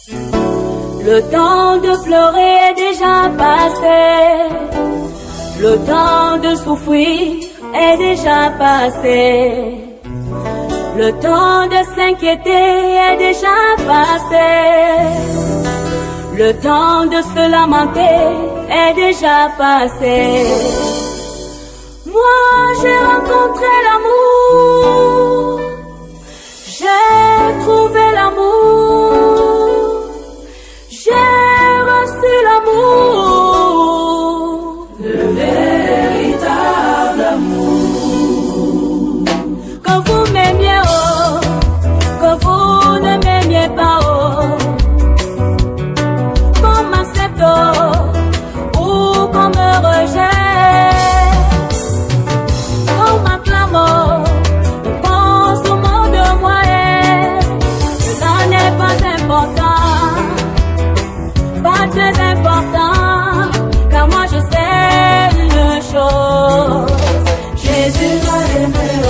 Le temps de pleurer est déjà passé. Le temps de souffrir est déjà passé. Le temps de s'inquiéter est déjà passé. Le temps de se lamenter est déjà passé. Moi j'ai rencontré l'amour. J'ai trouvé l'amour. J'ai reçu l'amour. Le véritable amour. Quand vous m'aimiez, oh, quand vous ne m'aimiez pas, oh, qu'on m'accepte, oh, ou qu'on me rejette, qu'on m'acclame, oh, on pense au monde de moi, ça n'est pas important, pas très important, car moi je sais une chose, Jésus m'a aimé, oh.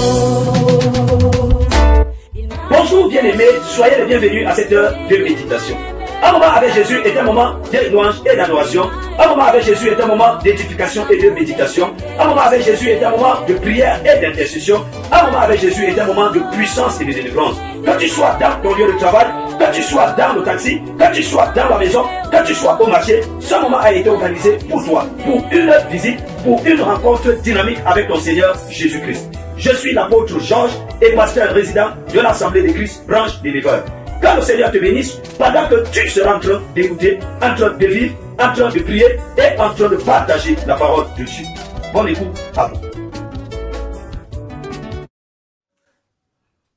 Bonjour bien-aimés, soyez les bienvenus à cette heure de méditation. Un moment avec Jésus est un moment de louange et d'adoration. Un moment avec Jésus est un moment d'édification et de méditation. Un moment avec Jésus est un moment de prière et d'intercession. Un moment avec Jésus est un moment de puissance et de délivrance. Que tu sois dans ton lieu de travail, que tu sois dans le taxi, que tu sois dans la maison, que tu sois au marché, ce moment a été organisé pour toi, pour une visite, pour une rencontre dynamique avec ton Seigneur Jésus-Christ. Je suis l'apôtre Georges et pasteur résident de l'Assemblée des Christ, branche des Léveurs. Que le Seigneur te bénisse pendant que tu seras en train d'écouter, en train de vivre, en train de prier et en train de partager la parole de Dieu. Bonne écoute à vous.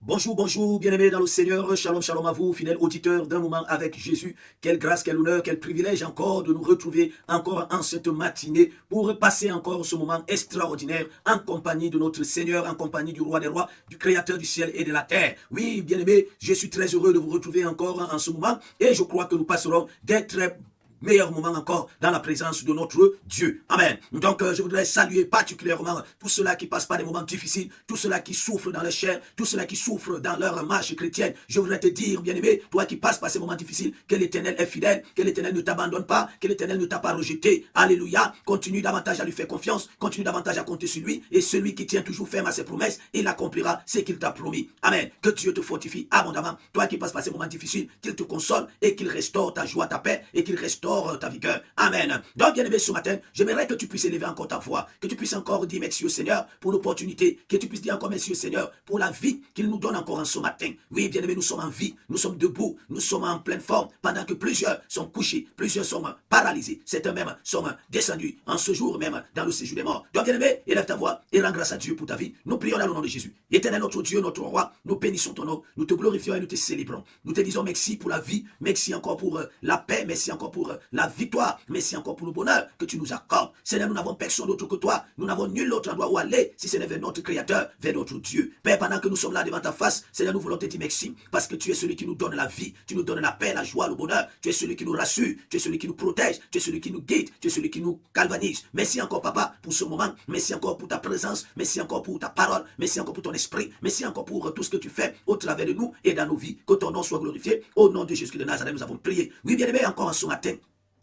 Bonjour, bonjour, bien-aimés dans le Seigneur, shalom, shalom à vous, fidèles auditeurs d'un moment avec Jésus. Quelle grâce, quel honneur, quel privilège encore de nous retrouver encore en cette matinée pour passer encore ce moment extraordinaire en compagnie de notre Seigneur, en compagnie du Roi des Rois, du Créateur du ciel et de la terre. Oui, bien-aimés, je suis très heureux de vous retrouver encore en ce moment et je crois que nous passerons des très meilleur moment encore dans la présence de notre Dieu. Amen. Donc, je voudrais saluer particulièrement tous ceux-là qui passent par des moments difficiles, tous ceux-là qui souffrent dans leur chair, tous ceux-là qui souffrent dans leur marche chrétienne. Je voudrais te dire, bien-aimé, toi qui passes par ces moments difficiles, que l'Éternel est fidèle, que l'Éternel ne t'abandonne pas, que l'Éternel ne t'a pas rejeté. Alléluia. Continue davantage à lui faire confiance, continue davantage à compter sur lui, et celui qui tient toujours ferme à ses promesses, il accomplira ce qu'il t'a promis. Amen. Que Dieu te fortifie abondamment. Toi qui passes par ces moments difficiles, qu'il te console et qu'il restaure ta joie, ta paix, et qu'il restaure ta vigueur. Amen. Donc, bien-aimé, ce matin, j'aimerais que tu puisses élever encore ta voix, que tu puisses encore dire merci au Seigneur pour l'opportunité, que tu puisses dire encore merci au Seigneur pour la vie qu'il nous donne encore en ce matin. Oui, bien-aimé, nous sommes en vie, nous sommes debout, nous sommes en pleine forme, pendant que plusieurs sont couchés, plusieurs sont paralysés, certains même sont descendus en ce jour même dans le séjour des morts. Donc, bien-aimé, élève ta voix et rends grâce à Dieu pour ta vie. Nous prions dans le nom de Jésus. Éternel, notre Dieu, notre Roi, nous bénissons ton nom, nous te glorifions et nous te célébrons. Nous te disons merci pour la vie, merci encore pour la paix, merci encore pour la victoire, merci encore pour le bonheur que tu nous accordes. Seigneur, nous n'avons personne d'autre que toi, nous n'avons nul autre endroit où aller, si ce n'est vers notre Créateur, vers notre Dieu. Père, pendant que nous sommes là devant ta face, Seigneur, nous voulons te dire merci, parce que tu es celui qui nous donne la vie, tu nous donnes la paix, la joie, le bonheur, tu es celui qui nous rassure, tu es celui qui nous protège, tu es celui qui nous guide, tu es celui qui nous galvanise. Merci encore, Papa, pour ce moment, merci encore pour ta présence, merci encore pour ta parole, merci encore pour ton esprit, merci encore pour tout ce que tu fais au travers de nous et dans nos vies. Que ton nom soit glorifié. Au nom de Jésus de Nazareth, nous avons prié. Oui, bien-aimé, encore en ce matin,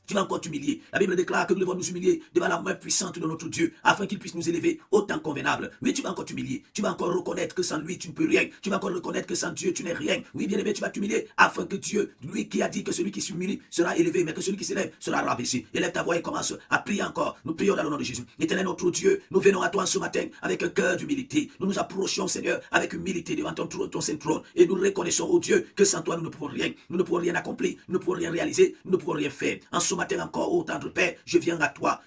tu vas encore t'humilier. La Bible déclare que nous devons nous humilier devant la main puissante de notre Dieu, afin qu'il puisse nous élever au temps convenable. Oui, tu vas encore t'humilier. Tu vas encore reconnaître que sans lui, tu ne peux rien. Tu vas encore reconnaître que sans Dieu, tu n'es rien. Oui, bien aimé, tu vas t'humilier, afin que Dieu, lui qui a dit que celui qui s'humilie sera élevé, mais que celui qui s'élève sera rabaissé. Élève ta voix et commence à prier encore. Nous prions dans le nom de Jésus. Éternel notre Dieu, nous venons à toi ce matin avec un cœur d'humilité. Nous nous approchons, Seigneur, avec humilité devant ton trône, ton saint trône. Et nous reconnaissons, oh Dieu, que sans toi, nous ne pouvons rien. Nous ne pouvons rien accomplir, nous ne pouvons rien réaliser, nous ne pouvons rien faire. En ce matin encore, oh Père, je viens à toi,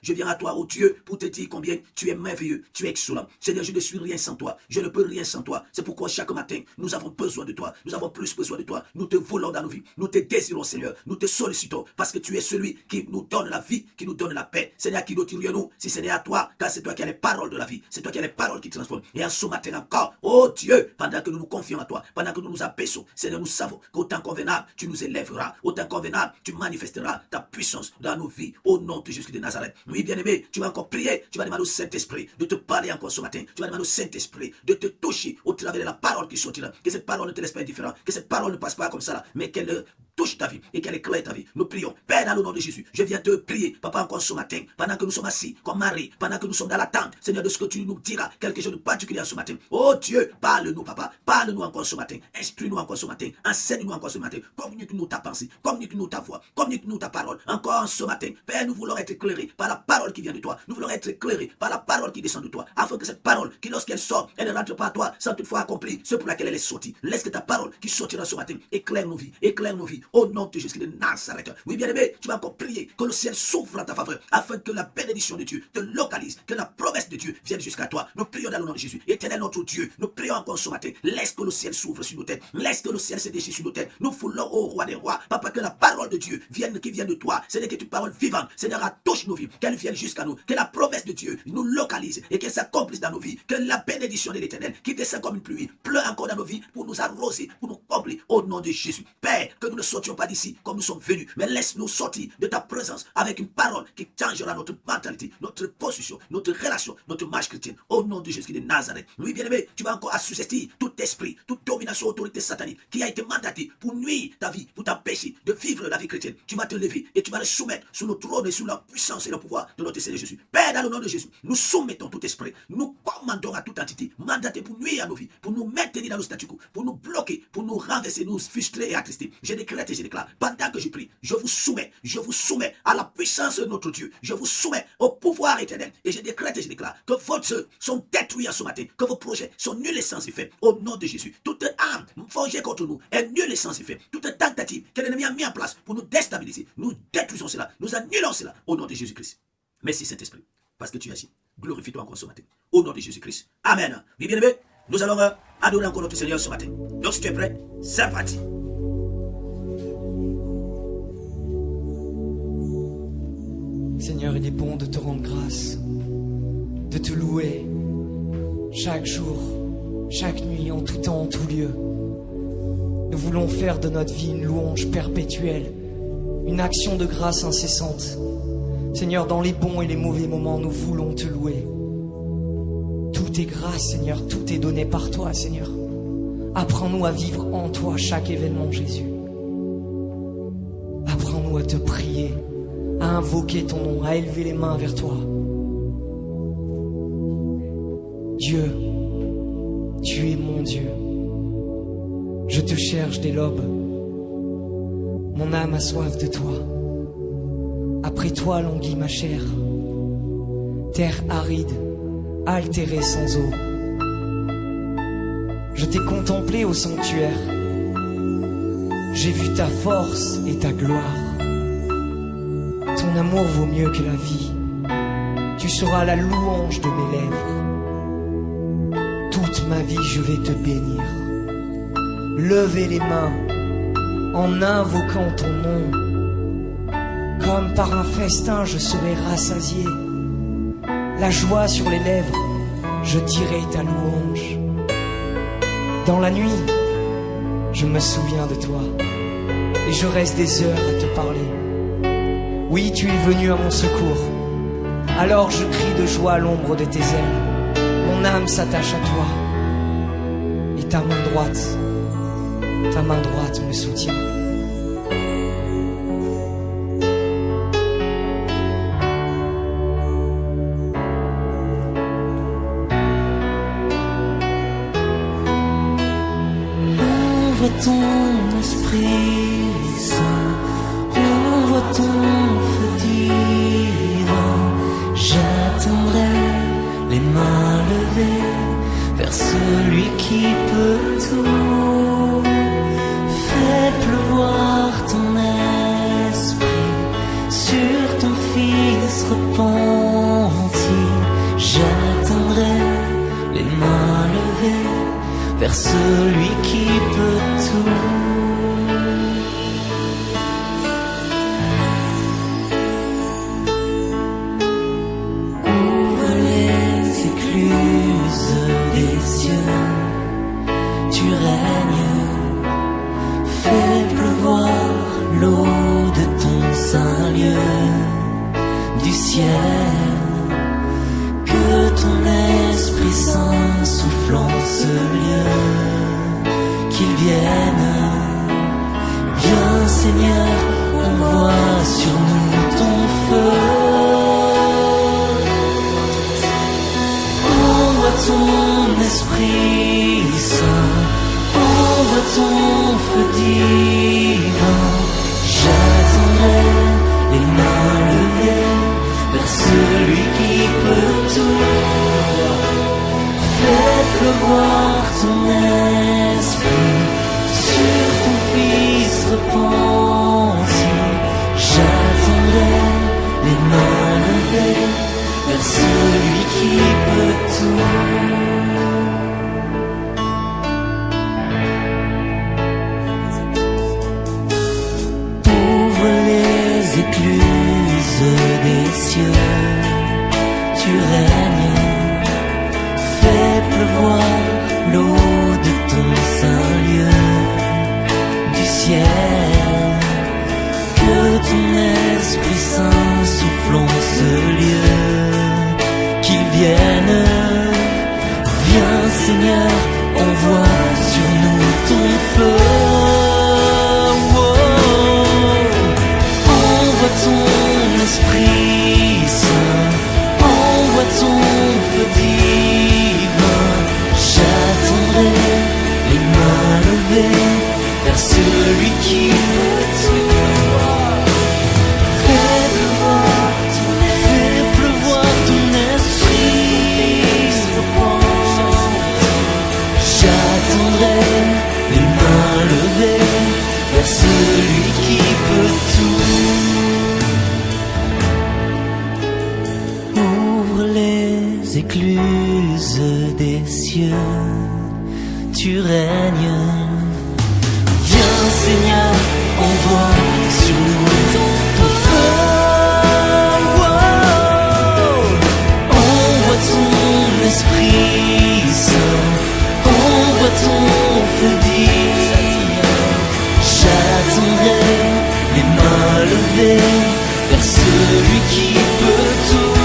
oh Dieu, pour te dire combien tu es merveilleux, tu es excellent. Seigneur, je ne suis rien sans toi, je ne peux rien sans toi. C'est pourquoi chaque matin, nous avons besoin de toi, nous avons plus besoin de toi. Nous te voulons dans nos vies, nous te désirons, Seigneur, nous te sollicitons, parce que tu es celui qui nous donne la vie, qui nous donne la paix. Seigneur, qui nous nous si ce n'est à toi, car c'est toi qui as les paroles de la vie, c'est toi qui as les paroles qui transforment. Et en ce matin encore, oh Dieu, pendant que nous nous confions à toi, pendant que nous nous abaissons, Seigneur, nous savons qu'au temps convenable, tu nous élèveras, au temps convenable, tu manifesteras ta puissance dans nos vies. Au nom de Jésus de Nazareth. Oui, bien-aimé, tu vas encore prier, tu vas demander au Saint-Esprit de te parler encore ce matin. Tu vas demander au Saint-Esprit de te toucher au travers de la parole qui sortira. Que cette parole ne te laisse pas indifférent, que cette parole ne passe pas comme ça, mais qu'elle touche ta vie et qu'elle éclaire ta vie. Nous prions. Père, dans le nom de Jésus, je viens te prier, Papa, encore ce matin, pendant que nous sommes assis comme Marie, pendant que nous sommes dans l'attente, Seigneur, de ce que tu nous diras, quelque chose de particulier ce matin. Oh Dieu, parle-nous, Papa, parle-nous encore ce matin, instruis-nous encore ce matin, enseigne-nous encore ce matin, communique-nous ta pensée, communique-nous ta voix, communique-nous ta parole. Encore ce matin, Père, nous voulons être éclairés par la parole qui vient de toi, nous voulons être éclairés par la parole qui descend de toi, afin que cette parole, qui lorsqu'elle sort, elle ne rentre pas à toi sans toutefois accomplir ce pour laquelle elle est sortie. Laisse que ta parole qui sortira ce matin éclaire nos vies, au nom de Jésus de Nazareth. Oui, bien-aimé, tu vas encore prier que le ciel s'ouvre en ta faveur, afin que la bénédiction de Dieu te localise, que la promesse de Dieu vienne jusqu'à toi. Nous prions dans le nom de Jésus. Éternel notre Dieu, nous prions encore ce matin. Laisse que le ciel s'ouvre sur nos têtes. Laisse que le ciel se déchire sur nos têtes. Nous voulons au roi des rois, Papa, que la parole de Dieu vienne, qui vient de toi. Seigneur, que tu parole vivante, Seigneur, touche nos vies, qu'elle vienne jusqu'à nous, que la promesse de Dieu nous localise et qu'elle s'accomplisse dans nos vies, que la bénédiction de l'Éternel qui descend comme une pluie pleut encore dans nos vies pour nous arroser, pour nous combler au nom de Jésus. Père, que nous ne sortions pas d'ici comme nous sommes venus, mais laisse-nous sortir de ta présence avec une parole qui changera notre mentalité, notre position, notre relation, notre marche chrétienne au nom de Jésus de Nazareth. Oui, bien-aimé, tu vas encore assujettir tout esprit, toute domination, autorité satanique qui a été mandatée pour nuire ta vie, pour t'empêcher de vivre la vie chrétienne. Tu vas te lever et tu vas le soumettre sous le trône et sous la puissance et le pouvoir de notre Seigneur Jésus. Père, dans le nom de Jésus, nous soumettons tout esprit, nous commandons à toute entité mandatée pour nuire à nos vies, pour nous maintenir dans le statu quo, pour nous bloquer, pour nous renverser, nous frustrer et attrister. Je décrète et je déclare, pendant que je prie, je vous soumets à la puissance de notre Dieu, je vous soumets au pouvoir éternel et je décrète et je déclare que vos œuvres sont détruits en ce matin, que vos projets sont nuls et sans effet au nom de Jésus. Toute âme forgée contre nous est nulle et sans effet. Toute tentative que l'ennemi a mis en place pour nous déstabiliser, nous détruisons cela, nous annulons cela au nom de Jésus-Christ. Merci Saint-Esprit, parce que tu agis. Glorifie-toi encore ce matin, au nom de Jésus-Christ. Amen. Bien-aimés, nous allons adorer encore notre Seigneur ce matin. Donc si tu es prêt, c'est parti. Seigneur, il est bon de te rendre grâce, de te louer chaque jour, chaque nuit, en tout temps, en tout lieu. Nous voulons faire de notre vie une louange perpétuelle, une action de grâce incessante. Seigneur, dans les bons et les mauvais moments, nous voulons te louer. Tout est grâce, Seigneur, tout est donné par toi, Seigneur. Apprends-nous à vivre en toi chaque événement, Jésus. Apprends-nous à te prier, à invoquer ton nom, à élever les mains vers toi. Dieu, tu es mon Dieu. Je te cherche dès l'aube. Mon âme a soif de toi. Après toi languit ma chair. Terre aride, altérée sans eau. Je t'ai contemplé au sanctuaire. J'ai vu ta force et ta gloire. Ton amour vaut mieux que la vie. Tu seras la louange de mes lèvres. Toute ma vie je vais te bénir. Levez les mains en invoquant ton nom. Comme par un festin je serai rassasié. La joie sur les lèvres, je dirai ta louange. Dans la nuit, je me souviens de toi et je reste des heures à te parler. Oui, tu es venu à mon secours. Alors je crie de joie à l'ombre de tes ailes. Mon âme s'attache à toi et ta main droite me soutient. Ouvre ton esprit saint, ouvre ton feu divin. J'attendrai les mains levées vers celui qui peut tout. Fais pleuvoir ton esprit sur ton fils repenti. J'attendrai les mains levées vers celui qui peut tout. Ouvre les écluses des cieux, tu règnes. Fais pleuvoir l'eau de ton saint lieu, du ciel. Que ton Esprit Saint souffle en ce lieu, qu'il vienne, viens Seigneur, envoie sur nous ton feu. Envoie ton Esprit Saint, envoie ton feu divin. J'attendrai les mains levées vers celui qui peut tout. Fais pleuvoir ton esprit sur ton Fils repenti. J'attendrai les mains levées vers celui qui peut tout. Ouvre les écluses des cieux, tu règnes. Fais pleuvoir l'eau de ton saint lieu du ciel. Que ton Esprit Saint souffle en ce lieu. Qu'il vienne, viens Seigneur, envoie sur nous ton feu. Envoie ton Esprit Saint, envoie ton feu divin. J'attendrai les mains levées vers celui qui peut tout. Fais pleuvoir ton esprit repenti. J'attendrai les mains levées vers celui qui peut tout. Ouvre les écluses des cieux, tu règnes. Viens Seigneur, envoie sur nous ton feu. Envoie ton Esprit Saint, envoie ton feu divin. J'attendrai les mains levées vers celui qui peut tout.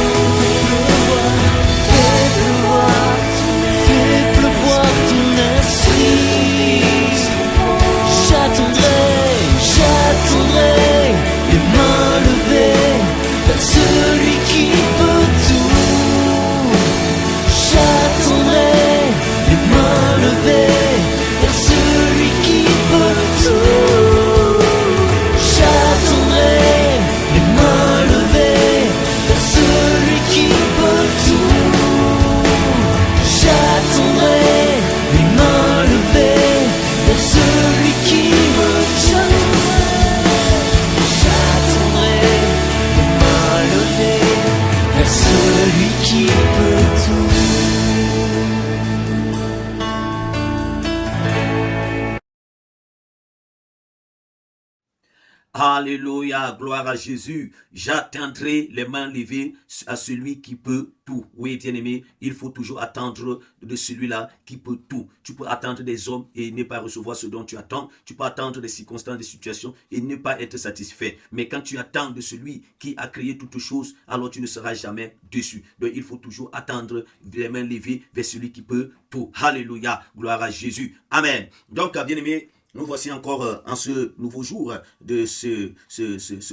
Fais pleuvoir ton esprit. J'attendrai les mains levées vers celui qui peut tout. J'attendrai les mains levées vers celui qui peut tout. J'attendrai les mains levées vers celui qui peut tout. J'attendrai les mains levées vers celui qui veut. J'attendrai les mains levées vers celui qui peut tout. Alléluia, gloire à Jésus. J'attendrai les mains levées à celui qui peut tout. Oui, bien-aimé, il faut toujours attendre de celui-là qui peut tout. Tu peux attendre des hommes et ne pas recevoir ce dont tu attends. Tu peux attendre des circonstances, des situations et ne pas être satisfait. Mais quand tu attends de celui qui a créé toutes choses, alors tu ne seras jamais déçu. Donc il faut toujours attendre les mains levées vers celui qui peut tout. Alléluia, gloire à Jésus. Amen. Donc, bien-aimé, nous voici encore en ce nouveau jour de ce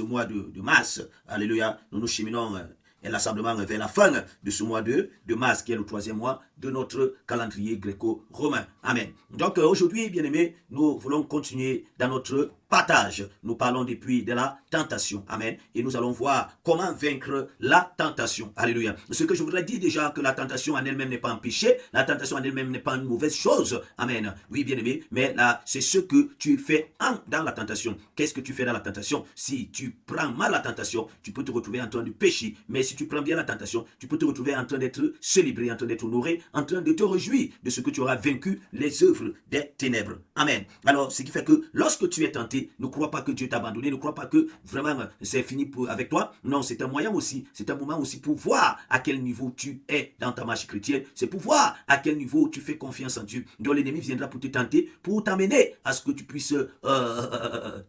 mois de mars. Alléluia. Nous nous cheminons inlassablement vers la fin de ce mois de mars, qui est le 3e mois de notre calendrier gréco-romain. Amen. Donc aujourd'hui, bien-aimés, nous voulons continuer dans notre partage. Nous parlons depuis de la tentation. Amen. Et nous allons voir comment vaincre la tentation. Alléluia. Ce que je voudrais dire déjà, que la tentation en elle-même n'est pas un péché. La tentation en elle-même n'est pas une mauvaise chose. Amen. Oui, bien-aimé. Mais là, c'est ce que tu fais dans la tentation. Qu'est-ce que tu fais dans la tentation? Si tu prends mal la tentation, tu peux te retrouver en train de pécher. Mais si tu prends bien la tentation, tu peux te retrouver en train d'être célébré, en train d'être honoré, en train de te réjouir de ce que tu auras vaincu les œuvres des ténèbres. Amen. Alors, ce qui fait que lorsque tu es tenté, ne crois pas que Dieu t'a abandonné, ne crois pas que vraiment c'est fini avec toi. Non, c'est un moyen aussi, c'est un moment aussi pour voir à quel niveau tu es dans ta marche chrétienne. C'est pour voir à quel niveau tu fais confiance en Dieu. Donc l'ennemi viendra pour te tenter, pour t'amener à ce que tu puisses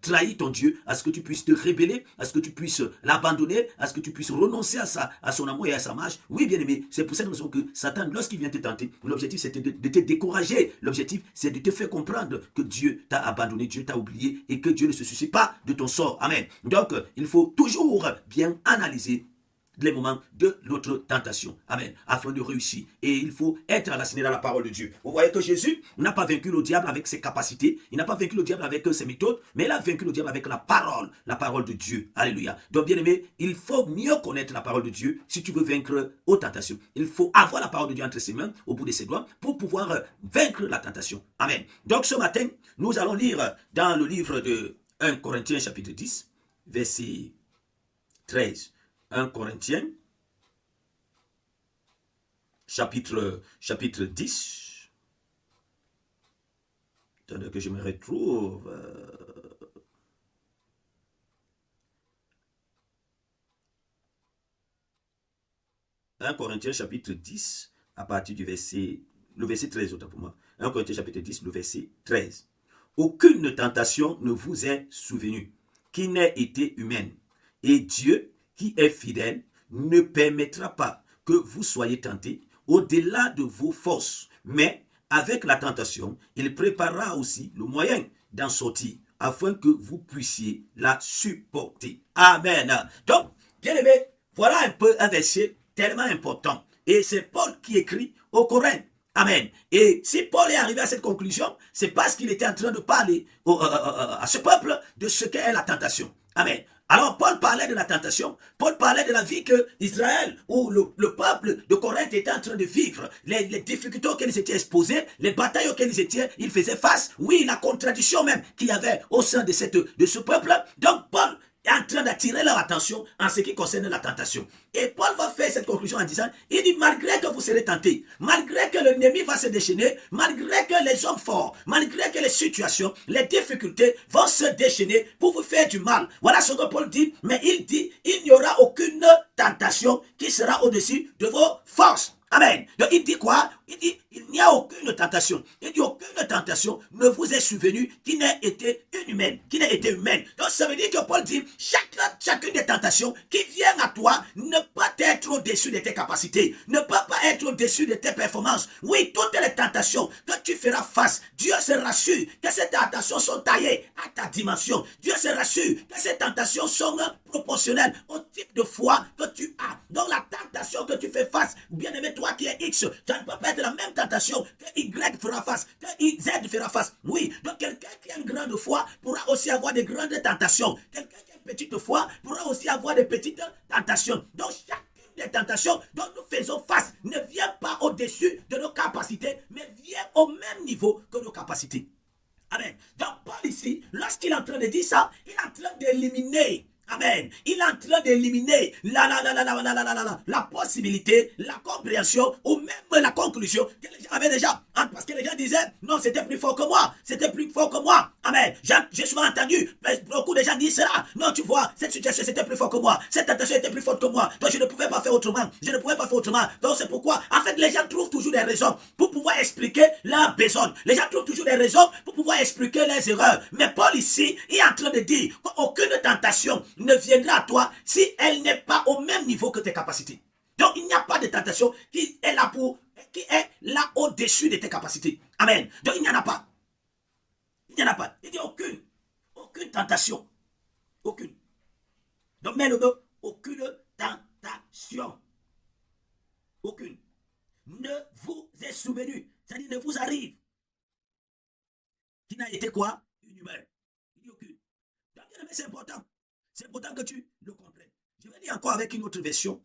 trahir ton Dieu, à ce que tu puisses te rébeller, à ce que tu puisses l'abandonner, à ce que tu puisses renoncer à son amour et à sa marche. Oui, bien aimé, c'est pour cette raison que Satan, lorsqu'il vient te tenter, l'objectif c'est de te décourager. L'objectif c'est de te faire comprendre que Dieu t'a abandonné, Dieu t'a oublié et et que Dieu ne se soucie pas de ton sort. Amen. Donc, il faut toujours bien analyser les moments de notre tentation. Amen. Afin de réussir. Et il faut être enraciné dans la parole de Dieu. Vous voyez que Jésus n'a pas vaincu le diable avec ses capacités. Il n'a pas vaincu le diable avec ses méthodes. Mais il a vaincu le diable avec la parole de Dieu. Alléluia. Donc, bien aimé, il faut mieux connaître la parole de Dieu si tu veux vaincre aux tentations. Il faut avoir la parole de Dieu entre ses mains, au bout de ses doigts, pour pouvoir vaincre la tentation. Amen. Donc, ce matin, nous allons lire dans le livre de 1 Corinthiens chapitre 10, verset 13. 1 Corinthiens, chapitre 10. Attendez que je me retrouve. 1 Corinthiens, chapitre 10, à partir du verset 13, autant pour moi. 1 Corinthiens, chapitre 10, le verset 13. Aucune tentation ne vous est souvenue, qui n'ait été humaine. Et Dieu, qui est fidèle, ne permettra pas que vous soyez tentés au-delà de vos forces. Mais avec la tentation, il préparera aussi le moyen d'en sortir, afin que vous puissiez la supporter. Amen. Donc, bien aimé, voilà un peu un verset tellement important. Et c'est Paul qui écrit aux Corinthiens. Amen. Et si Paul est arrivé à cette conclusion, c'est parce qu'il était en train de parler à ce peuple de ce qu'est la tentation. Amen. Alors Paul parlait de la tentation, Paul parlait de la vie que Israël ou le peuple de Corinthe était en train de vivre, les difficultés auxquelles ils étaient exposés, les batailles auxquelles ils faisaient face, oui, la contradiction même qu'il y avait au sein de ce peuple. Donc Paul est en train d'attirer leur attention en ce qui concerne la tentation. Et Paul va faire cette conclusion en disant, il dit, malgré que vous serez tentés, malgré que l'ennemi va se déchaîner, malgré que les hommes forts, malgré que les situations, les difficultés vont se déchaîner pour vous faire du mal. Voilà ce que Paul dit, mais il dit, il n'y aura aucune tentation qui sera au-dessus de vos forces. Amen. Donc il dit quoi? Il dit, il n'y a aucune tentation. Il dit, aucune tentation ne vous est survenue qui n'ait été inhumaine, qui n'ait été humaine. Donc ça veut dire que Paul dit, chacune des tentations qui viennent à toi ne peut être au-dessus de tes capacités, ne peut pas être au-dessus de tes performances. Oui, toutes les tentations que tu feras face, Dieu se rassure que ces tentations sont taillées à ta dimension. Dieu se rassure que ces tentations sont proportionnelles au type de foi que tu as. Donc la tentation que tu fais face, bien aimé, toi qui es X, ça ne peut pas être la même tentation que Y fera face, que Z fera face. Oui, donc quelqu'un qui a une grande foi pourra aussi avoir des grandes tentations. Quelqu'un qui a une petite foi pourra aussi avoir des petites tentations. Donc chacune des tentations dont nous faisons face ne vient pas au-dessus de nos capacités, mais vient au même niveau que nos capacités. Amen. Donc Paul ici, lorsqu'il est en train de dire ça, il est en train d'éliminer. Amen. Il est en train d'éliminer la possibilité, la compréhension ou même la conclusion que les gens avaient déjà. Parce que les gens disaient, non, c'était plus fort que moi. C'était plus fort que moi. Amen. J'ai souvent entendu, beaucoup de gens disent cela. Non, tu vois, cette situation, c'était plus fort que moi. Cette tentation était plus forte que moi. Donc, je ne pouvais pas faire autrement. Je ne pouvais pas faire autrement. Donc, c'est pourquoi, en fait, les gens trouvent toujours des raisons pour pouvoir expliquer leur besogne. Les gens trouvent toujours des raisons pour pouvoir expliquer leurs erreurs. Mais Paul ici, il est en train de dire qu'aucune tentation ne viendra à toi si elle n'est pas au même niveau que tes capacités. Donc, il n'y a pas de tentation qui est là au-dessus de tes capacités. Amen. Donc, il n'y en a pas. Il n'y en a pas. Il dit aucune tentation. Aucune. Donc, mets le mot, aucune tentation. Aucune. Ne vous est souvenu. C'est-à-dire, ne vous arrive. Qui n'a été quoi? Inhumain. Il dit aucune. Donc, c'est important. C'est important que tu le comprennes. Je vais dire encore avec une autre version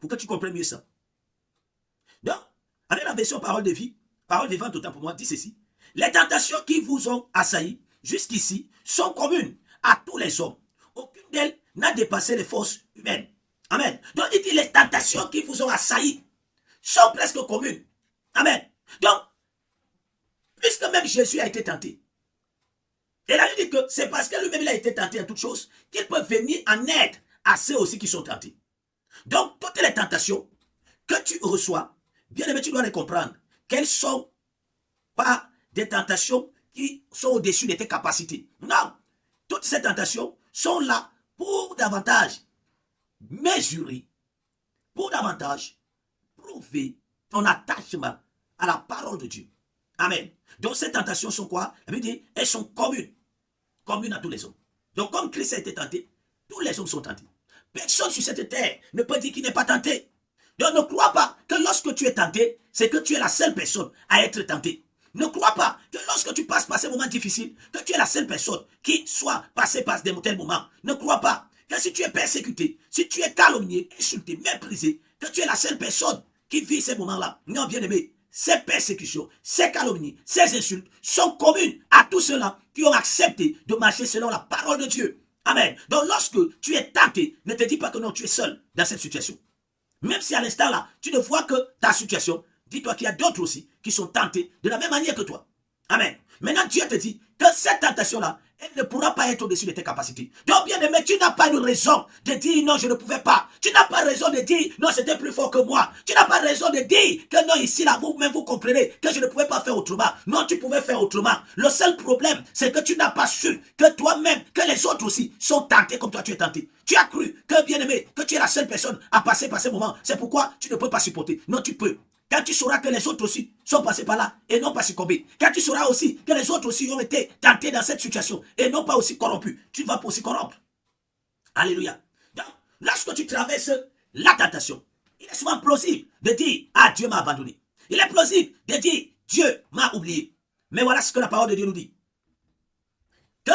pour que tu comprennes mieux ça. Donc, avec la version parole de vie, parole vivante autant pour moi, dit ceci. Les tentations qui vous ont assailli jusqu'ici sont communes à tous les hommes. Aucune d'elles n'a dépassé les forces humaines. Amen. Donc, il dit les tentations qui vous ont assailli sont presque communes. Amen. Donc, puisque même Jésus a été tenté, et là, il dit que c'est parce que lui-même il a été tenté à toutes choses qu'il peut venir en aide à ceux aussi qui sont tentés. Donc, toutes les tentations que tu reçois, bien aimé, tu dois les comprendre. Qu'elles ne sont pas des tentations qui sont au-dessus de tes capacités. Non. Toutes ces tentations sont là pour davantage mesurer, pour davantage prouver ton attachement à la parole de Dieu. Amen. Donc ces tentations sont quoi? Elle veut dire, elles sont communes. commune à tous les hommes. Donc comme Christ a été tenté, tous les hommes sont tentés. Personne sur cette terre ne peut dire qu'il n'est pas tenté. Donc ne crois pas que lorsque tu es tenté, c'est que tu es la seule personne à être tentée. Ne crois pas que lorsque tu passes par ces moments difficiles, que tu es la seule personne qui soit passée par des tels moments. Ne crois pas que si tu es persécuté, si tu es calomnié, insulté, méprisé, que tu es la seule personne qui vit ces moments-là. Non, bien aimé, ces persécutions, ces calomnies, ces insultes sont communes à tous ceux-là qui ont accepté de marcher selon la parole de Dieu. Amen. Donc lorsque tu es tenté, ne te dis pas que non, tu es seul dans cette situation. Même si à l'instant là, tu ne vois que ta situation, dis-toi qu'il y a d'autres aussi qui sont tentés de la même manière que toi. Amen. Maintenant, Dieu te dit que cette tentation-là, elle ne pourra pas être au-dessus de tes capacités. Donc, bien aimé, tu n'as pas une raison de dire non, je ne pouvais pas. Tu n'as pas raison de dire non, c'était plus fort que moi. Tu n'as pas raison de dire que non, ici, là, vous-même, vous comprenez que je ne pouvais pas faire autrement. Non, tu pouvais faire autrement. Le seul problème, c'est que tu n'as pas su que toi-même, que les autres aussi sont tentés comme toi tu es tenté. Tu as cru que, bien aimé, que tu es la seule personne à passer par ces moments. C'est pourquoi tu ne peux pas supporter. Non, tu peux. Quand tu sauras que les autres aussi sont passés par là et n'ont pas succombé. Quand tu sauras aussi que les autres aussi ont été tentés dans cette situation et n'ont pas aussi corrompus. Tu ne vas pas aussi corrompre. Alléluia. Donc, lorsque tu traverses la tentation, il est souvent plausible de dire « Ah, Dieu m'a abandonné ». Il est plausible de dire « Dieu m'a oublié ». Mais voilà ce que la parole de Dieu nous dit. Que,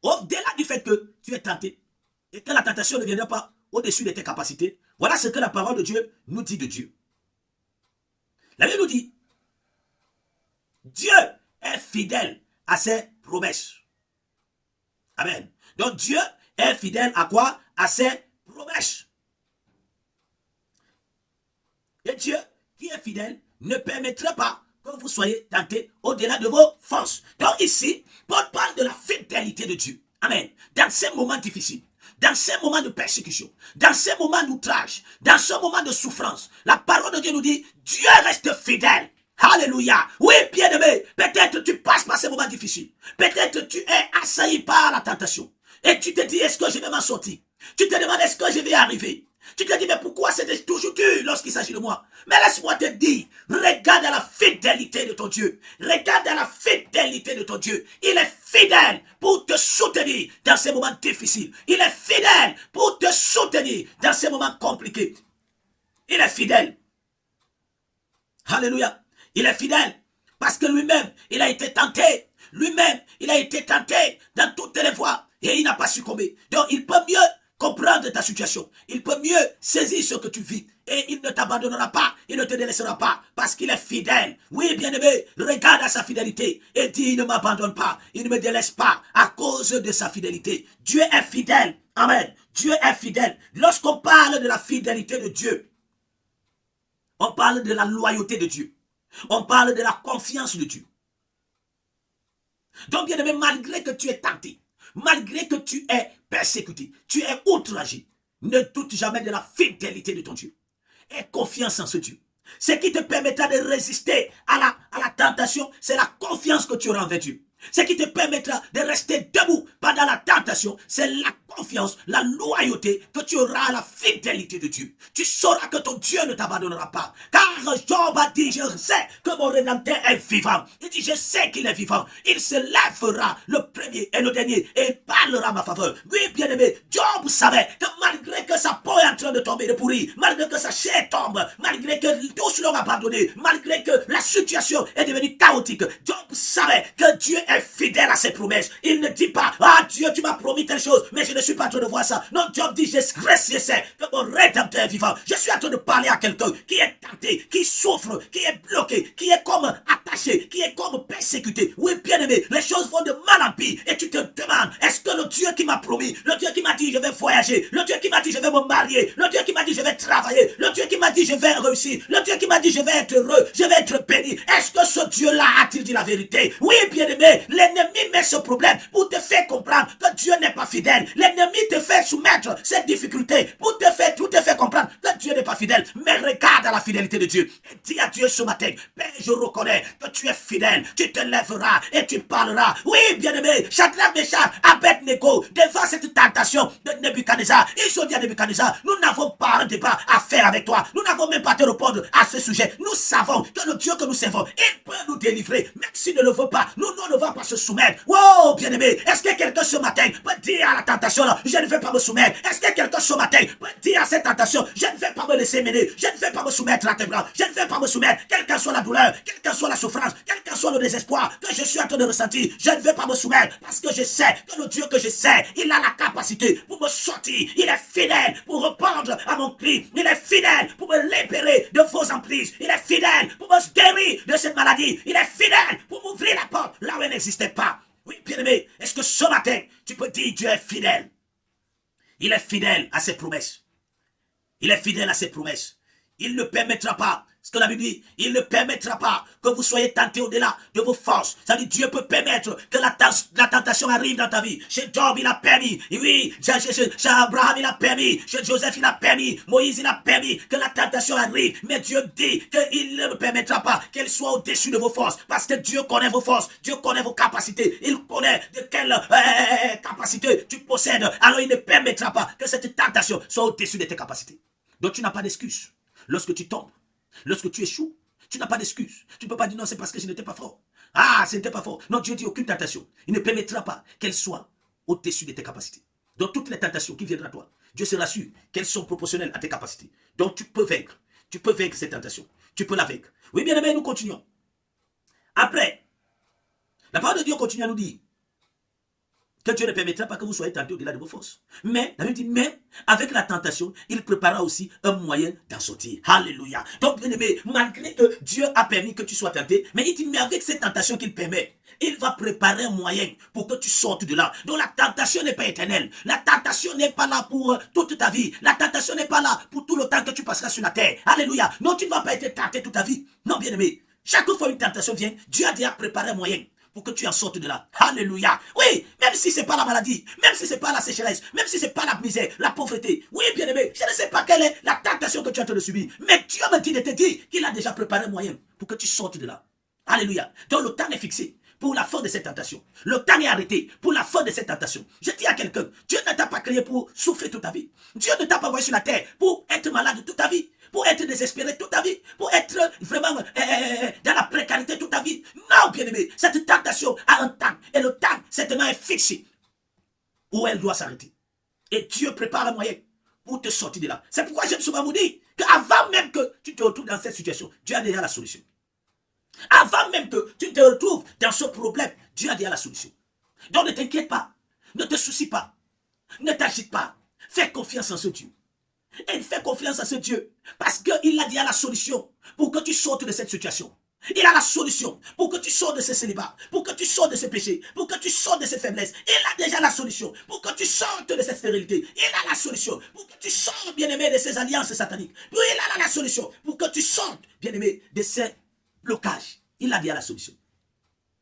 au-delà du fait que tu es tenté et que la tentation ne viendra pas au-dessus de tes capacités, voilà ce que la parole de Dieu nous dit de Dieu. La Bible nous dit, Dieu est fidèle à ses promesses. Amen. Donc Dieu est fidèle à quoi? À ses promesses. Et Dieu qui est fidèle ne permettra pas que vous soyez tentés au-delà de vos forces. Donc ici, Paul parle de la fidélité de Dieu. Amen. Dans ces moments difficiles, dans ces moments de persécution, dans ces moments d'outrage, dans ce moment de souffrance, la parole de Dieu nous dit, Dieu reste fidèle. Alléluia. Oui, bien-aimé, peut-être tu passes par ces moments difficiles. Peut-être tu es assailli par la tentation. Et tu te dis, est-ce que je vais m'en sortir? Tu te demandes, est-ce que je vais y arriver? Tu te dis, mais pourquoi c'est toujours dur lorsqu'il s'agit de moi? Mais laisse-moi te dire, regarde à la fidélité de ton Dieu. Regarde à la fidélité de ton Dieu. Il est fidèle pour te soutenir dans ces moments difficiles. Il est fidèle pour te soutenir dans ces moments compliqués. Il est fidèle. Alléluia. Il est fidèle parce que lui-même, il a été tenté. Lui-même, il a été tenté dans toutes les voies et il n'a pas succombé. Donc, il peut mieux comprendre ta situation. Il peut mieux saisir ce que tu vis. Et il ne t'abandonnera pas. Il ne te délaissera pas. Parce qu'il est fidèle. Oui, bien-aimé, regarde à sa fidélité. Et dis, il ne m'abandonne pas. Il ne me délaisse pas à cause de sa fidélité. Dieu est fidèle. Amen. Dieu est fidèle. Lorsqu'on parle de la fidélité de Dieu, on parle de la loyauté de Dieu. On parle de la confiance de Dieu. Donc, bien-aimé, malgré que tu es tenté, malgré que tu es persécuté, tu es outragé, ne doute jamais de la fidélité de ton Dieu. Aie confiance en ce Dieu. Ce qui te permettra de résister à la tentation, c'est la confiance que tu auras envers Dieu. Ce qui te permettra de rester debout pendant la tentation, c'est la confiance, la loyauté que tu auras à la fidélité de Dieu. Tu sauras que ton Dieu ne t'abandonnera pas. Car Job a dit, je sais que mon Rédempteur est vivant. Il dit, je sais qu'il est vivant. Il se lèvera le premier et le dernier et il parlera à ma faveur. Oui, bien-aimé, Job savait que malgré que sa peau est en train de tomber, de pourrir, malgré que sa chair tombe, malgré que tous l'ont abandonné, malgré que la situation est devenue chaotique, Job savait que Dieu est fidèle à ses promesses. Il ne dit pas, ah Dieu, tu m'as promis telle chose, mais je ne suis pas en train de voir ça. Non, Job dit, je sais que mon Rédempteur est vivant. Je suis en train de parler à quelqu'un qui est tenté, qui souffre, qui est bloqué, qui est comme attaché, qui est comme persécuté. Oui, bien-aimé, les choses vont de mal en pire et tu te demandes, est-ce que le Dieu qui m'a promis, le Dieu qui m'a dit je vais voyager, le Dieu qui m'a dit je vais me marier, le Dieu qui m'a dit je vais travailler, le Dieu qui m'a dit je vais réussir, le Dieu qui m'a dit je vais être heureux, je vais être béni, est-ce que ce Dieu-là a-t-il dit la vérité? Oui, bien-aimé, l'ennemi met ce problème pour te faire comprendre que Dieu n'est pas fidèle. L'ennemi te fait soumettre cette difficulté pour te faire comprendre que Dieu n'est pas fidèle, mais regarde à la fidélité de Dieu. Et dis à Dieu ce matin, Père, je reconnais que tu es fidèle, tu te lèveras et tu parleras. Oui, bien-aimé, Shadrach, Meshach, Abednego, devant cette tentation de Nebuchadnezzar, ils ont dit à Nebuchadnezzar, nous n'avons pas un débat à faire avec toi, nous n'avons même pas à te répondre à ce sujet. Nous savons que le Dieu que nous servons, il peut nous délivrer, même s'il ne le veut pas. Nous ne devons pas se soumettre. Oh, bien-aimé, est-ce que quelqu'un ce matin peut dire à la tentation là, je ne vais pas me soumettre? Est-ce que quelqu'un ce matin peut dire à cette tentation, je ne vais pas me laisser mener, je ne vais pas me soumettre à tes bras, je ne vais pas me soumettre, quelle qu'en soit la douleur, quelle qu'en soit la souffrance, quel qu'en soit le désespoir que je suis en train de ressentir, je ne vais pas me soumettre parce que je sais que le Dieu que je sais, il a la capacité pour me sortir, il est fidèle pour répondre à mon cri, il est fidèle pour me libérer de vos emprises, il est fidèle pour me guérir de cette maladie, il est fidèle pour m'ouvrir la porte là où elle n'existait pas. Oui, bien-aimé, est-ce que ce matin, tu peux dire Dieu est fidèle? Il est fidèle à ses promesses. Il est fidèle à ses promesses. Il ne permettra pas, ce que la Bible dit, il ne permettra pas que vous soyez tentés au-delà de vos forces. Ça veut dire Dieu peut permettre que la tentation arrive dans ta vie. Chez Job, il a permis. Oui, chez Abraham, il a permis. Chez Joseph, il a permis. Moïse, il a permis que la tentation arrive. Mais Dieu dit qu'il ne permettra pas qu'elle soit au-dessus de vos forces. Parce que Dieu connaît vos forces. Dieu connaît vos capacités. Il connaît de quelle capacité tu possèdes. Alors il ne permettra pas que cette tentation soit au-dessus de tes capacités. Donc tu n'as pas d'excuse. Lorsque tu tombes, lorsque tu échoues, tu n'as pas d'excuse. Tu ne peux pas dire non, c'est parce que je n'étais pas fort. Ah, ce n'était pas fort. Non, Dieu dit aucune tentation. Il ne permettra pas qu'elle soit au-dessus de tes capacités. Donc toutes les tentations qui viendront à toi, Dieu se rassure qu'elles sont proportionnelles à tes capacités. Donc tu peux vaincre. Tu peux vaincre cette tentation. Tu peux la vaincre. Oui, bien aimé, nous continuons. Après, la parole de Dieu continue à nous dire que Dieu ne permettra pas que vous soyez tentés au-delà de vos forces. Mais, la Bible dit, mais avec la tentation, il préparera aussi un moyen d'en sortir. Alléluia. Donc, bien aimé, malgré que Dieu a permis que tu sois tenté, mais il dit, mais avec cette tentation qu'il permet, il va préparer un moyen pour que tu sortes de là. Donc, la tentation n'est pas éternelle. La tentation n'est pas là pour toute ta vie. La tentation n'est pas là pour tout le temps que tu passeras sur la terre. Alléluia. Non, tu ne vas pas être tenté toute ta vie. Non, bien aimé. Chaque fois une tentation vient, Dieu a déjà préparé un moyen pour que tu en sortes de là. Alléluia. Oui, même si c'est pas la maladie, même si c'est pas la sécheresse, même si c'est pas la misère, la pauvreté. Oui, bien aimé, je ne sais pas quelle est la tentation que tu es en train de subir. Mais Dieu me dit de te dire qu'il a déjà préparé un moyen pour que tu sortes de là. Alléluia. Donc le temps est fixé pour la fin de cette tentation. Le temps est arrêté pour la fin de cette tentation. Je dis à quelqu'un, Dieu ne t'a pas créé pour souffrir toute ta vie. Dieu ne t'a pas envoyé sur la terre pour être malade toute ta vie, pour être désespéré toute ta vie, pour être vraiment dans la précarité toute ta vie. Non, bien-aimé, cette tentation a un temps. Et le temps, certainement, est fixé où elle doit s'arrêter. Et Dieu prépare un moyen pour te sortir de là. C'est pourquoi j'aime souvent vous dire qu'avant même que tu te retrouves dans cette situation, Dieu a déjà la solution. Avant même que tu te retrouves dans ce problème, Dieu a déjà la solution. Donc ne t'inquiète pas, ne te soucie pas, ne t'agite pas. Fais confiance en ce Dieu. Et fais confiance à ce Dieu parce qu'il a déjà la solution pour que tu sortes de cette situation. Il a la solution pour que tu sortes de ce célibat, pour que tu sortes de ce péché, pour que tu sortes de ces faiblesses. Il a déjà la solution pour que tu sortes de cette stérilité. Il a la solution pour que tu sortes, bien-aimé, de ces alliances sataniques. Il a la solution pour que tu sortes, bien-aimé, de ces blocages. Il a déjà la solution.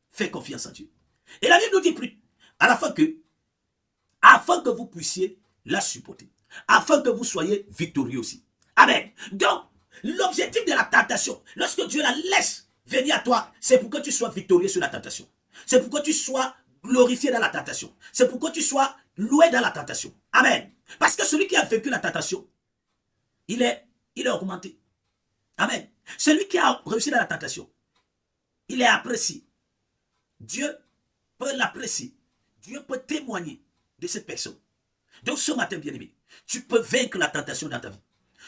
Fais confiance en Dieu. Et la Bible nous dit plus, à la fin que, afin que vous puissiez la supporter, afin que vous soyez victorieux aussi. Amen. Donc, l'objectif de la tentation, lorsque Dieu la laisse venir à toi, c'est pour que tu sois victorieux sur la tentation. C'est pour que tu sois glorifié dans la tentation. C'est pour que tu sois loué dans la tentation. Amen. Parce que celui qui a vécu la tentation, il est augmenté. Amen. Celui qui a réussi dans la tentation, il est apprécié. Dieu peut l'apprécier. Dieu peut témoigner de cette personne. Donc ce matin, bien-aimé, tu peux vaincre la tentation dans ta vie.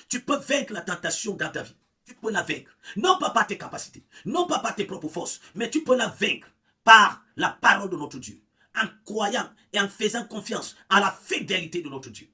Tu peux vaincre la tentation dans ta vie. Tu peux la vaincre. Non pas par tes capacités, non pas par tes propres forces, mais tu peux la vaincre par la parole de notre Dieu. En croyant et en faisant confiance à la fidélité de notre Dieu.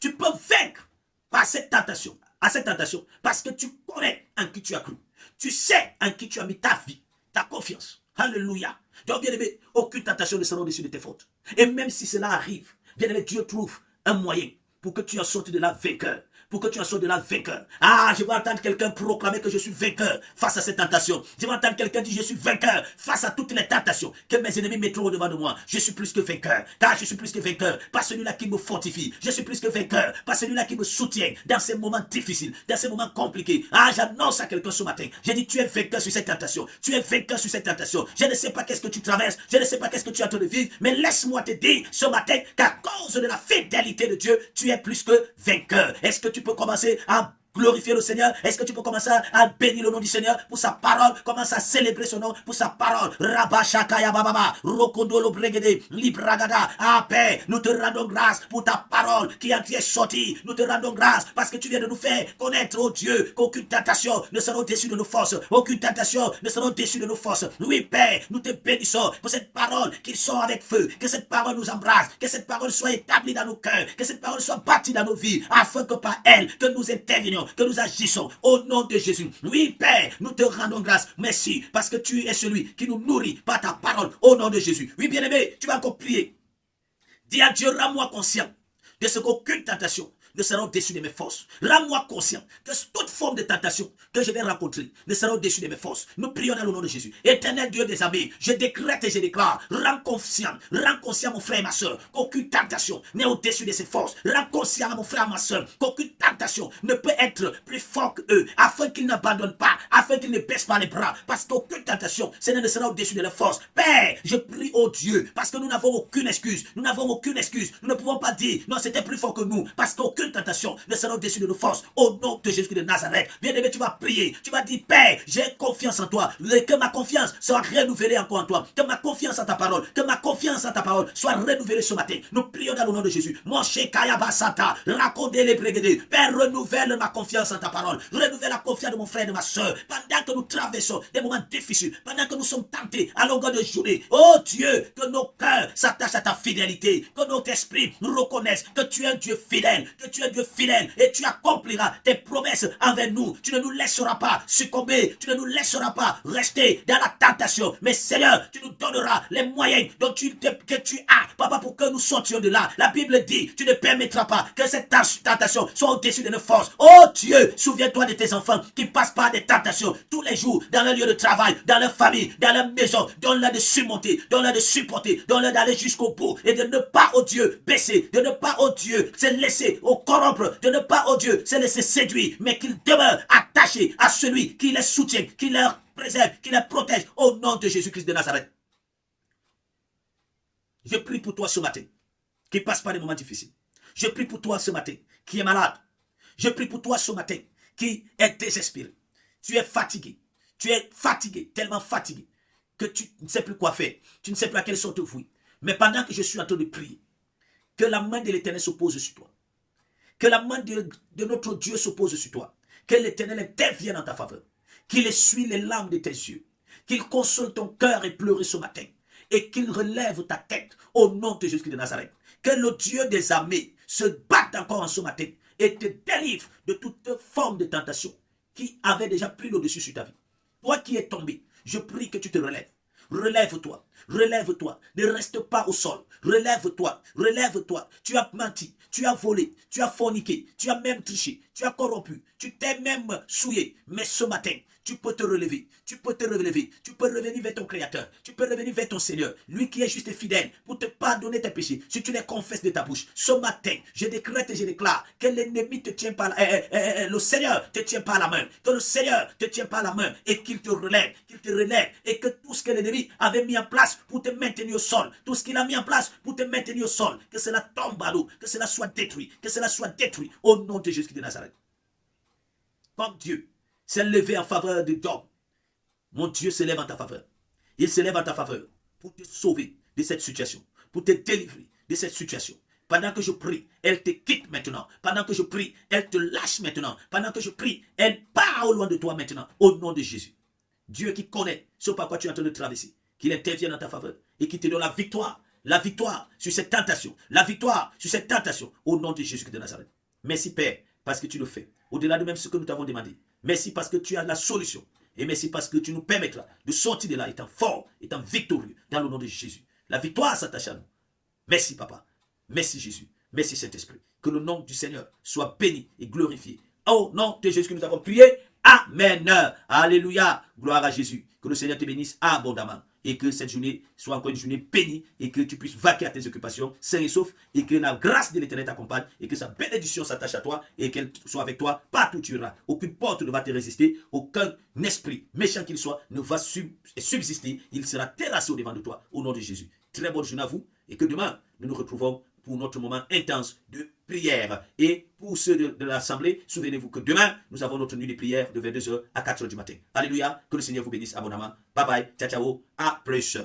Tu peux vaincre par cette tentation, à cette tentation, parce que tu connais en qui tu as cru. Tu sais en qui tu as mis ta vie, ta confiance. Alléluia. Donc, bien aimé, aucune tentation ne sera au-dessus de tes fautes. Et même si cela arrive, bien aimé, Dieu trouve un moyen pour que tu en sortes de la vainqueur, pour que tu en sois de là vainqueur. Ah, je vais entendre quelqu'un proclamer que je suis vainqueur face à cette tentation. Je vais entendre quelqu'un dire je suis vainqueur face à toutes les tentations que mes ennemis mettront au-devant de moi. Je suis plus que vainqueur, car je suis plus que vainqueur par celui-là qui me fortifie. Je suis plus que vainqueur par celui-là qui me soutient dans ces moments difficiles, dans ces moments compliqués. Ah, j'annonce à quelqu'un ce matin. J'ai dit tu es vainqueur sur cette tentation. Tu es vainqueur sur cette tentation. Je ne sais pas qu'est-ce que tu traverses. Je ne sais pas qu'est-ce que tu es en train de vivre. Mais laisse-moi te dire ce matin qu'à cause de la fidélité de Dieu, tu es plus que vainqueur. Est-ce que tu peux commencer à glorifier le Seigneur? Est-ce que tu peux commencer à bénir le nom du Seigneur pour sa parole? Commence à célébrer son nom pour sa parole. Rabashakaya bababa, Rokondolo Bregede, Libragada, paix. Nous te rendons grâce pour ta parole qui est sortie. Nous te rendons grâce parce que tu viens de nous faire connaître, oh Dieu, qu'aucune tentation ne sera au-dessus de nos forces. Aucune tentation ne sera au-dessus de nos forces. Oui, Père, nous te bénissons pour cette parole qui sort avec feu. Que cette parole nous embrasse. Que cette parole soit établie dans nos cœurs. Que cette parole soit bâtie dans nos vies. Afin que par elle, que nous intervenions, que nous agissons au nom de Jésus. Oui, Père, nous te rendons grâce. Merci, parce que tu es celui qui nous nourrit par ta parole au nom de Jésus. Oui, bien-aimé, tu vas encore prier. Dis à Dieu, rends-moi conscient de ce qu'aucune tentation ne sera au-dessus de mes forces. Rends-moi conscient que toute forme de tentation que je vais rencontrer ne sera au-dessus de mes forces. Nous prions dans le nom de Jésus. Éternel Dieu des armées, je décrète et je déclare, rends conscient mon frère et ma soeur, qu'aucune tentation n'est au-dessus de ses forces. Rends conscient à mon frère et ma soeur, qu'aucune tentation ne peut être plus fort qu'eux, afin qu'ils n'abandonnent pas, afin qu'ils ne baissent pas les bras, parce qu'aucune tentation, ce ne sera au-dessus de leurs forces. Père, je prie au Dieu, parce que nous n'avons aucune excuse. Nous n'avons aucune excuse. Nous ne pouvons pas dire, non, c'était plus fort que nous, parce qu'aucune tentation ne sera au-dessus de nos forces. Au nom de Jésus de Nazareth, bien-aimé, tu vas prier. Tu vas dire, Père, j'ai confiance en toi. Que ma confiance soit renouvelée encore en toi. Que ma confiance en ta parole, que ma confiance en ta parole soit renouvelée ce matin. Nous prions dans le nom de Jésus. Mon Shekaya Basata, racontez les brigadiers. Père, renouvelle ma confiance en ta parole. Renouvelle la confiance de mon frère et de ma soeur. Pendant que nous traversons des moments difficiles, pendant que nous sommes tentés à longueur de journée. Oh Dieu, que nos cœurs s'attachent à ta fidélité. Que notre esprit reconnaisse que tu es un Dieu fidèle. Que tu es un Dieu fidèle et tu accompliras tes promesses envers nous. Tu ne nous laisseras pas succomber. Tu ne nous laisseras pas rester dans la tentation. Mais Seigneur, tu nous donneras les moyens que tu as, Papa, pour que nous sortions de là. La Bible dit, tu ne permettras pas que cette tentation soit au-dessus de nos forces. Oh Dieu, souviens-toi de tes enfants qui passent par des tentations tous les jours, dans leur lieu de travail, dans leur famille, dans leur maison. Donne-leur de surmonter, donne-leur de supporter, donne-leur d'aller jusqu'au bout et de ne pas, oh Dieu, baisser, de ne pas, oh Dieu, se laisser corrompre, de ne pas, oh Dieu, se laisser séduire, mais qu'ils demeurent attachés à celui qui les soutient, qui leur préserve, qui les protège, au nom de Jésus-Christ de Nazareth. Je prie pour toi ce matin, qui passe par des moments difficiles. Je prie pour toi ce matin, qui est malade. Je prie pour toi ce matin, qui est désespéré. Tu es fatigué, tellement fatigué, que tu ne sais plus quoi faire. Tu ne sais plus à quelle sorte de fruit. Mais pendant que je suis en train de prier, que la main de l'Éternel se pose sur toi. Que la main de notre Dieu se pose sur toi. Que l'Éternel intervienne en ta faveur. Qu'il essuie les larmes de tes yeux. Qu'il console ton cœur et pleure ce matin. Et qu'il relève ta tête au nom de Jésus de Nazareth. Que le Dieu des armées se batte encore en ce matin et te délivre de toute forme de tentation qui avait déjà pris le dessus sur ta vie. Toi qui es tombé, je prie que tu te relèves. Relève-toi, relève-toi, ne reste pas au sol, relève-toi, relève-toi. Tu as menti, tu as volé, tu as forniqué, tu as même triché, tu as corrompu, tu t'es même souillé. Mais ce matin, tu peux te relever, tu peux te relever, tu peux revenir vers ton Créateur, tu peux revenir vers ton Seigneur, lui qui est juste et fidèle pour te pardonner tes péchés, si tu les confesses de ta bouche. Ce matin, je décrète et je déclare que l'ennemi te tient par le Seigneur te tient par la main, que le Seigneur te tient par la main et qu'il te relève, et que tout ce que l'ennemi avait mis en place pour te maintenir au sol, tout ce qu'il a mis en place pour te maintenir au sol, que cela tombe à l'eau, que cela soit détruit, au nom de Jésus de Nazareth. Comme Dieu s'est levé en faveur de Job, mon Dieu se lève en ta faveur. Il se lève en ta faveur pour te sauver de cette situation, pour te délivrer de cette situation. Pendant que je prie, elle te quitte maintenant. Pendant que je prie, elle te lâche maintenant. Pendant que je prie, elle part au loin de toi maintenant, au nom de Jésus. Dieu qui connaît ce par quoi tu es en train de traverser, qu'il intervienne en ta faveur et qu'il te donne la victoire sur cette tentation, au nom de Jésus de Nazareth. Merci Père, parce que tu le fais, au-delà de même ce que nous t'avons demandé. Merci parce que tu as la solution. Et merci parce que tu nous permettras de sortir de là étant fort, étant victorieux, dans le nom de Jésus. La victoire s'attache à nous. Merci Papa. Merci Jésus. Merci Saint-Esprit. Que le nom du Seigneur soit béni et glorifié. Au nom de Jésus que nous avons prié. Amen. Alléluia. Gloire à Jésus. Que le Seigneur te bénisse abondamment. Et que cette journée soit encore une journée bénie. Et que tu puisses vaquer à tes occupations sains et saufs. Et que la grâce de l'Éternel t'accompagne. Et que sa bénédiction s'attache à toi. Et qu'elle soit avec toi partout où tu iras. Aucune porte ne va te résister. Aucun esprit, méchant qu'il soit, ne va subsister. Il sera terrassé au devant de toi. Au nom de Jésus. Très bonne journée à vous. Et que demain, nous nous retrouvons pour notre moment intense de prière. Et pour ceux de l'Assemblée, souvenez-vous que demain, nous avons notre nuit de prière de 22h à 4h du matin. Alléluia, que le Seigneur vous bénisse abondamment. Bye bye, ciao ciao, à plus.